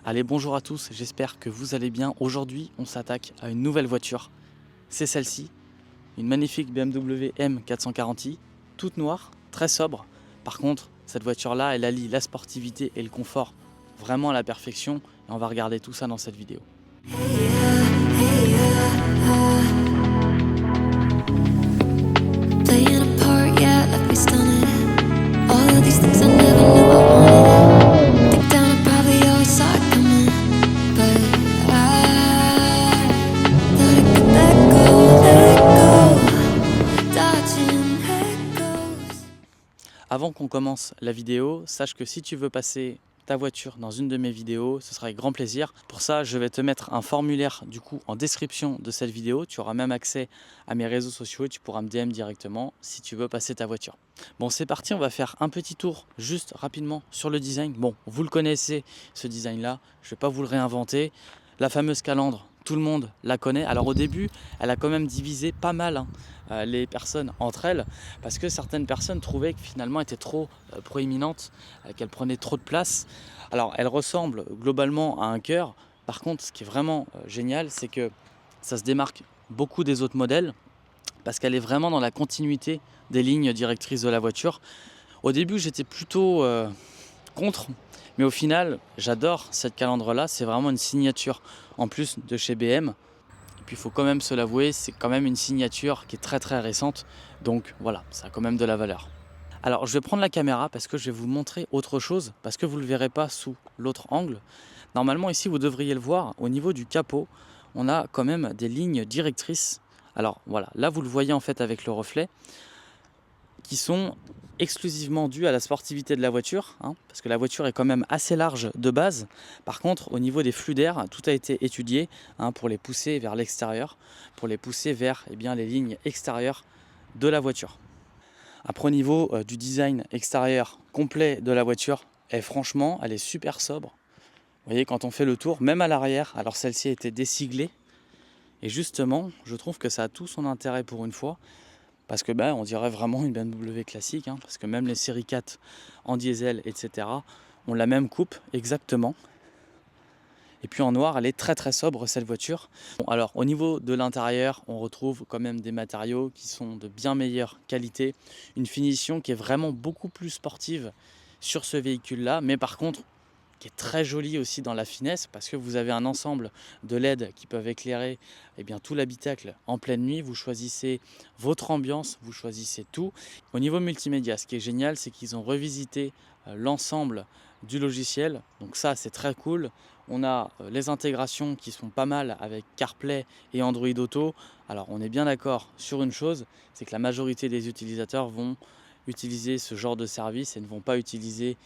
Allez, bonjour à tous, j'espère que vous allez bien. Aujourd'hui, on s'attaque à une nouvelle voiture. C'est celle-ci, une magnifique BMW M440i, toute noire, très sobre. Par contre, cette voiture-là, elle allie la sportivité et le confort vraiment à la perfection. Et on va regarder tout ça dans cette vidéo. Playing a part, yeah, left me stunning. All of these things I never knew I wanted. Deep down, I probably always saw it coming, but I thought I could let go, dodging echoes. Avant qu'on commence la vidéo, sache que si tu veux passer ta voiture dans une de mes vidéos, ce sera avec grand plaisir. Pour ça, je vais te mettre un formulaire du coup en description de cette vidéo. Tu auras même accès à mes réseaux sociaux et tu pourras me DM directement si tu veux passer ta voiture. Bon, c'est parti, on va faire un petit tour juste rapidement sur le design. Bon, vous le connaissez, ce design-là, je ne vais pas vous le réinventer. La fameuse calandre, tout le monde la connaît. Alors au début, elle a quand même divisé pas mal les personnes entre elles, parce que certaines personnes trouvaient que finalement elle était trop proéminente, qu'elle prenait trop de place. Alors elle ressemble globalement à un cœur. Par contre, ce qui est vraiment génial, c'est que ça se démarque beaucoup des autres modèles, parce qu'elle est vraiment dans la continuité des lignes directrices de la voiture. Au début, j'étais plutôt contre, mais au final, j'adore cette calandre-là. C'est vraiment une signature en plus de chez BM. Et puis il faut quand même se l'avouer, c'est quand même une signature qui est très très récente. Donc voilà, ça a quand même de la valeur. Alors je vais prendre la caméra parce que je vais vous montrer autre chose, parce que vous ne le verrez pas sous l'autre angle. Normalement ici vous devriez le voir, au niveau du capot, on a quand même des lignes directrices. Alors voilà, là vous le voyez en fait avec le reflet, qui sont exclusivement dues à la sportivité de la voiture, parce que la voiture est quand même assez large de base. Par contre, au niveau des flux d'air, tout a été étudié pour les pousser vers l'extérieur, pour les pousser vers les lignes extérieures de la voiture. Après, au niveau du design extérieur complet de la voiture, franchement, elle est super sobre. Vous voyez, quand on fait le tour, même à l'arrière, alors celle-ci a été dessiglée, et justement, je trouve que ça a tout son intérêt pour une fois, parce que on dirait vraiment une BMW classique, parce que même les séries 4 en diesel, etc., ont la même coupe exactement. Et puis en noir, elle est très très sobre cette voiture. Bon, alors au niveau de l'intérieur, on retrouve quand même des matériaux qui sont de bien meilleure qualité, une finition qui est vraiment beaucoup plus sportive sur ce véhicule-là, mais par contre qui est très joli aussi dans la finesse, parce que vous avez un ensemble de LED qui peuvent éclairer tout l'habitacle en pleine nuit. Vous choisissez votre ambiance, vous choisissez tout. Au niveau multimédia, ce qui est génial, c'est qu'ils ont revisité l'ensemble du logiciel, donc ça c'est très cool. On a les intégrations qui sont pas mal avec CarPlay et Android Auto. Alors on est bien d'accord sur une chose, c'est que la majorité des utilisateurs vont utiliser ce genre de service et ne vont pas utiliser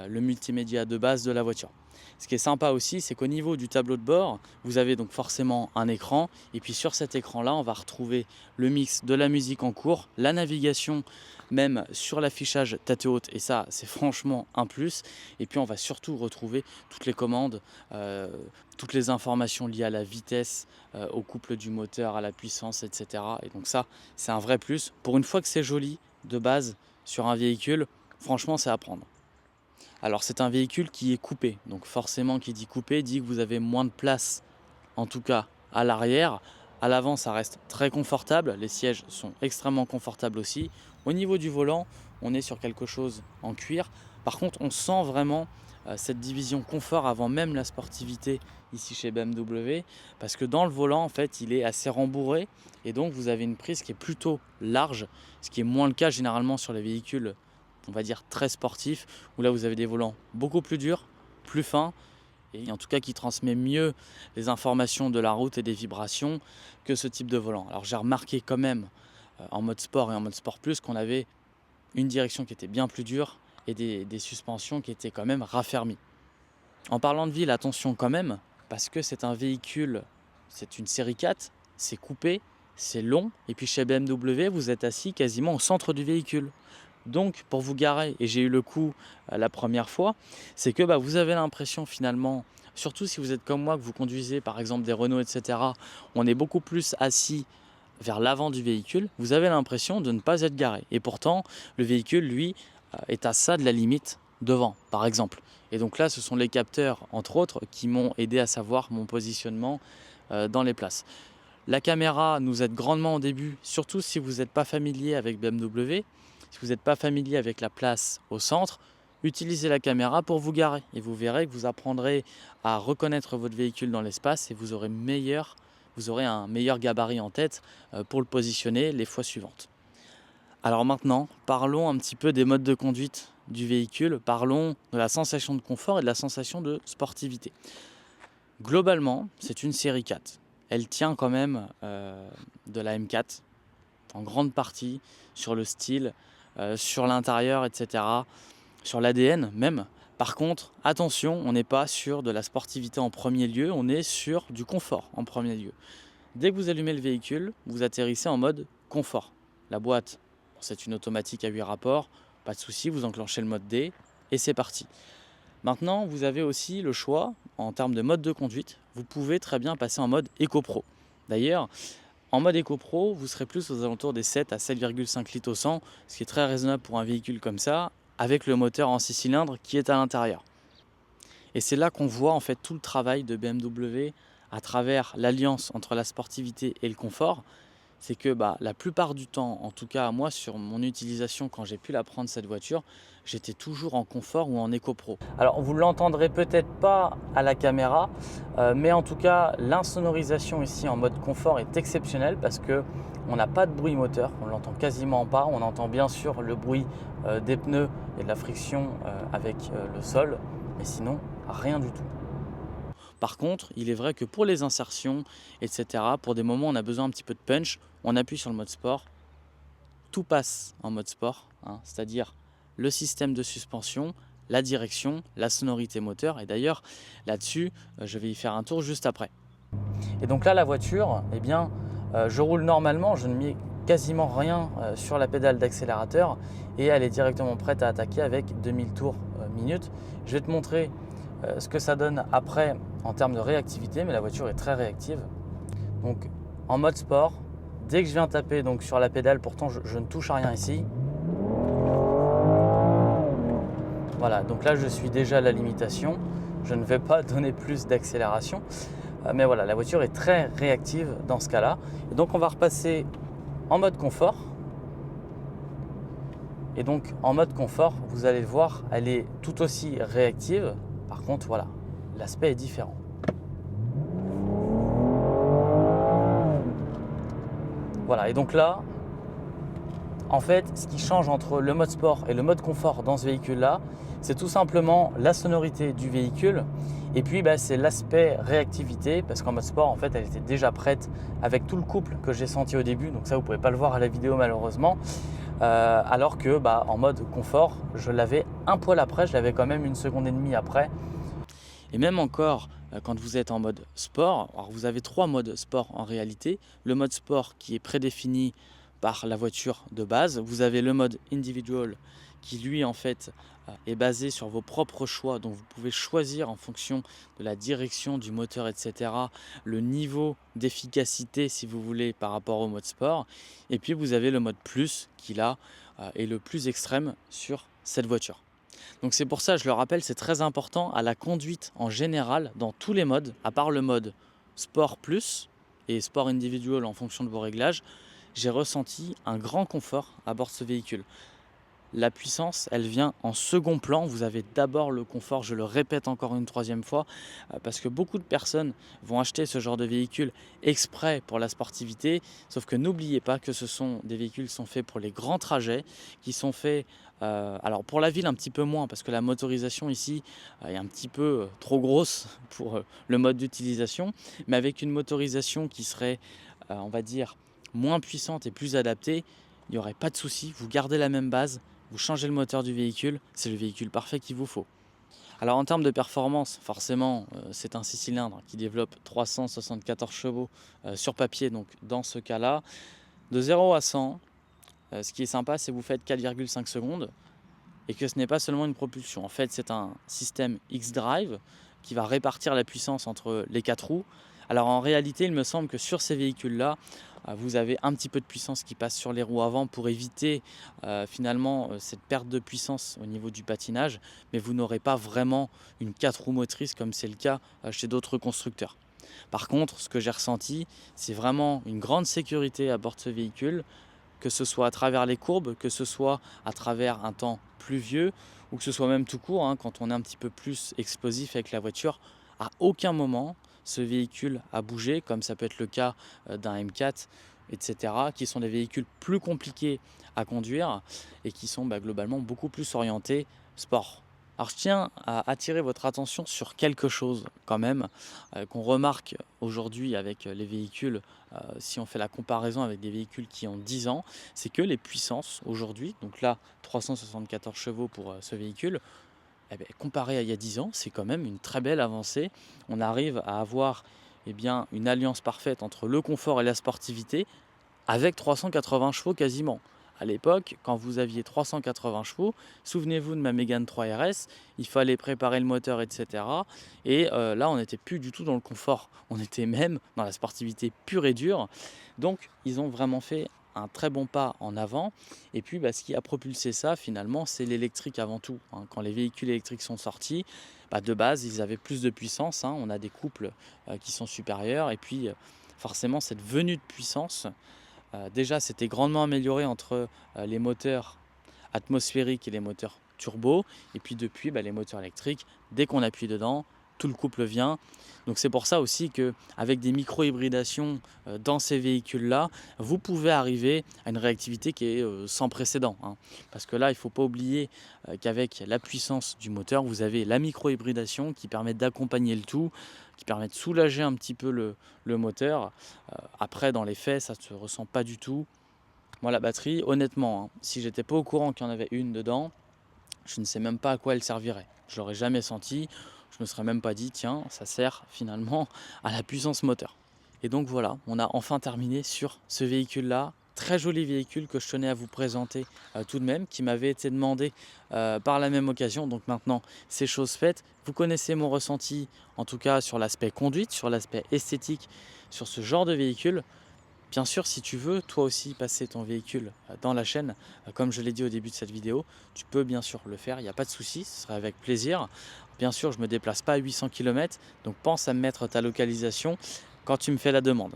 le multimédia de base de la voiture. Ce qui est sympa aussi, c'est qu'au niveau du tableau de bord, vous avez donc forcément un écran, et puis sur cet écran-là, on va retrouver le mix de la musique en cours, la navigation même sur l'affichage tête haute, et ça c'est franchement un plus. Et puis on va surtout retrouver toutes les commandes, toutes les informations liées à la vitesse, au couple du moteur, à la puissance, etc. Et donc ça, c'est un vrai plus. Pour une fois que c'est joli de base sur un véhicule, franchement c'est à prendre. Alors c'est un véhicule qui est coupé, donc forcément qui dit coupé dit que vous avez moins de place, en tout cas à l'arrière. À l'avant ça reste très confortable, les sièges sont extrêmement confortables aussi. Au niveau du volant, on est sur quelque chose en cuir. Par contre on sent vraiment cette division confort avant même la sportivité ici chez BMW, parce que dans le volant en fait il est assez rembourré, et donc vous avez une prise qui est plutôt large, ce qui est moins le cas généralement sur les véhicules on va dire très sportif, où là vous avez des volants beaucoup plus durs, plus fins, et en tout cas qui transmet mieux les informations de la route et des vibrations que ce type de volant. Alors j'ai remarqué quand même en mode sport et en mode sport plus qu'on avait une direction qui était bien plus dure et des suspensions qui étaient quand même raffermies. En parlant de ville, attention quand même, parce que c'est un véhicule, c'est une série 4, c'est coupé, c'est long, et puis chez BMW vous êtes assis quasiment au centre du véhicule. Donc pour vous garer, et j'ai eu le coup la première fois, c'est que vous avez l'impression finalement, surtout si vous êtes comme moi, que vous conduisez par exemple des Renault, etc., on est beaucoup plus assis vers l'avant du véhicule, vous avez l'impression de ne pas être garé. Et pourtant, le véhicule, lui, est à ça de la limite devant, par exemple. Et donc là, ce sont les capteurs, entre autres, qui m'ont aidé à savoir mon positionnement dans les places. La caméra nous aide grandement au début, surtout si vous n'êtes pas familier avec BMW, si vous n'êtes pas familier avec la place au centre. Utilisez la caméra pour vous garer et vous verrez que vous apprendrez à reconnaître votre véhicule dans l'espace et vous aurez un meilleur gabarit en tête pour le positionner les fois suivantes. Alors maintenant, parlons un petit peu des modes de conduite du véhicule, parlons de la sensation de confort et de la sensation de sportivité. Globalement, c'est une série 4. Elle tient quand même de la M4 en grande partie sur le style, sur l'intérieur, etc., sur l'ADN même. Par contre, attention, on n'est pas sur de la sportivité en premier lieu, on est sur du confort en premier lieu. Dès que vous allumez le véhicule, vous atterrissez en mode confort. La boîte, c'est une automatique à 8 rapports, pas de souci, vous enclenchez le mode D et c'est parti. Maintenant, vous avez aussi le choix en termes de mode de conduite. Vous pouvez très bien passer en mode Eco-Pro. D'ailleurs, en mode Eco-Pro, vous serez plus aux alentours des 7 à 7,5 litres au 100, ce qui est très raisonnable pour un véhicule comme ça, avec le moteur en 6 cylindres qui est à l'intérieur. Et c'est là qu'on voit en fait tout le travail de BMW à travers l'alliance entre la sportivité et le confort. C'est que la plupart du temps, en tout cas moi sur mon utilisation quand j'ai pu la prendre cette voiture, j'étais toujours en confort ou en Eco-Pro. Alors vous ne l'entendrez peut-être pas à la caméra, mais en tout cas l'insonorisation ici en mode confort est exceptionnelle parce que on n'a pas de bruit moteur, on ne l'entend quasiment pas, on entend bien sûr le bruit des pneus et de la friction avec le sol, mais sinon rien du tout. Par contre, il est vrai que pour les insertions, etc., pour des moments où on a besoin un petit peu de punch, on appuie sur le mode sport, tout passe en mode sport, c'est-à-dire le système de suspension, la direction, la sonorité moteur. Et d'ailleurs, là-dessus, je vais y faire un tour juste après. Et donc là, la voiture, je roule normalement, je ne mets quasiment rien sur la pédale d'accélérateur et elle est directement prête à attaquer avec 2000 tours minute. Je vais te montrer ce que ça donne après en termes de réactivité, mais la voiture est très réactive. Donc en mode sport, dès que je viens taper donc, sur la pédale, pourtant je ne touche à rien ici. Voilà, donc là je suis déjà à la limitation, je ne vais pas donner plus d'accélération, mais voilà, la voiture est très réactive dans ce cas-là. Et donc on va repasser en mode confort. Et donc en mode confort, vous allez le voir, elle est tout aussi réactive. Par contre, voilà, l'aspect est différent. Voilà, et donc là, en fait, ce qui change entre le mode sport et le mode confort dans ce véhicule-là, c'est tout simplement la sonorité du véhicule et puis c'est l'aspect réactivité parce qu'en mode sport, en fait, elle était déjà prête avec tout le couple que j'ai senti au début. Donc ça, vous ne pouvez pas le voir à la vidéo malheureusement. Alors que en mode confort, je l'avais un poil après, je l'avais quand même 1,5 seconde après. Et même encore, quand vous êtes en mode sport, alors vous avez 3 modes sport en réalité. Le mode sport qui est prédéfini par la voiture de base. Vous avez le mode individual qui lui en fait est basé sur vos propres choix. Donc vous pouvez choisir en fonction de la direction du moteur, etc. le niveau d'efficacité si vous voulez par rapport au mode sport. Et puis vous avez le mode plus qui là est le plus extrême sur cette voiture. Donc c'est pour ça, je le rappelle, c'est très important à la conduite en général dans tous les modes, à part le mode sport plus et sport individual en fonction de vos réglages. J'ai ressenti un grand confort à bord de ce véhicule. La puissance, elle vient en second plan. Vous avez d'abord le confort, je le répète encore une 3e fois, parce que beaucoup de personnes vont acheter ce genre de véhicule exprès pour la sportivité. Sauf que n'oubliez pas que ce sont des véhicules qui sont faits pour les grands trajets, qui sont faits, alors pour la ville un petit peu moins, parce que la motorisation ici est un petit peu trop grosse pour le mode d'utilisation, mais avec une motorisation qui serait, on va dire, moins puissante et plus adaptée, il n'y aurait pas de souci, vous gardez la même base, vous changez le moteur du véhicule, c'est le véhicule parfait qu'il vous faut. Alors en termes de performance, forcément, c'est un 6 cylindres qui développe 374 chevaux sur papier, donc dans ce cas-là, de 0 à 100, ce qui est sympa, c'est que vous faites 4,5 secondes et que ce n'est pas seulement une propulsion. En fait, c'est un système X-Drive qui va répartir la puissance entre les 4 roues. Alors en réalité, il me semble que sur ces véhicules-là, Vous avez un petit peu de puissance qui passe sur les roues avant pour éviter finalement cette perte de puissance au niveau du patinage, mais vous n'aurez pas vraiment une 4 roues motrices comme c'est le cas chez d'autres constructeurs. Par contre, ce que j'ai ressenti, c'est vraiment une grande sécurité à bord de ce véhicule, que ce soit à travers les courbes, que ce soit à travers un temps pluvieux, ou que ce soit même tout court, hein, quand on est un petit peu plus explosif avec la voiture. À aucun moment, ce véhicule a bougé, comme ça peut être le cas d'un M4, etc., qui sont des véhicules plus compliqués à conduire et qui sont globalement beaucoup plus orientés sport. Alors je tiens à attirer votre attention sur quelque chose quand même qu'on remarque aujourd'hui avec les véhicules, si on fait la comparaison avec des véhicules qui ont 10 ans, c'est que les puissances aujourd'hui, donc là 374 chevaux pour ce véhicule, comparé à il y a 10 ans, c'est quand même une très belle avancée. On arrive à avoir une alliance parfaite entre le confort et la sportivité avec 380 chevaux quasiment. À l'époque, quand vous aviez 380 chevaux, souvenez-vous de ma Mégane 3 RS, il fallait préparer le moteur, etc. Et là, on n'était plus du tout dans le confort. On était même dans la sportivité pure et dure. Donc, ils ont vraiment fait un très bon pas en avant. Et puis, ce qui a propulsé ça, finalement, c'est l'électrique avant tout, hein. Quand les véhicules électriques sont sortis, de base, ils avaient plus de puissance, hein. On a des couples qui sont supérieurs. Et puis, forcément, cette venue de puissance, déjà, c'était grandement amélioré entre les moteurs atmosphériques et les moteurs turbo. Et puis depuis, les moteurs électriques, dès qu'on appuie dedans, tout le couple vient. Donc c'est pour ça aussi qu'avec des micro-hybridations dans ces véhicules-là, vous pouvez arriver à une réactivité qui est sans précédent, hein. Parce que là, il ne faut pas oublier qu'avec la puissance du moteur, vous avez la micro-hybridation qui permet d'accompagner le tout, qui permet de soulager un petit peu le moteur. Après, dans les faits, ça ne se ressent pas du tout. Moi, la batterie, honnêtement, hein, si j'étais pas au courant qu'il y en avait une dedans, je ne sais même pas à quoi elle servirait. Je l'aurais jamais senti. Je me serais même pas dit, tiens, ça sert finalement à la puissance moteur. Et donc voilà, on a enfin terminé sur ce véhicule-là. Très joli véhicule que je tenais à vous présenter tout de même, qui m'avait été demandé par la même occasion. Donc maintenant, c'est chose faite. Vous connaissez mon ressenti, en tout cas sur l'aspect conduite, sur l'aspect esthétique, sur ce genre de véhicule. Bien sûr, si tu veux toi aussi passer ton véhicule dans la chaîne, comme je l'ai dit au début de cette vidéo, tu peux bien sûr le faire, il n'y a pas de souci, ce serait avec plaisir. Bien sûr, je ne me déplace pas à 800 km, donc pense à me mettre ta localisation quand tu me fais la demande.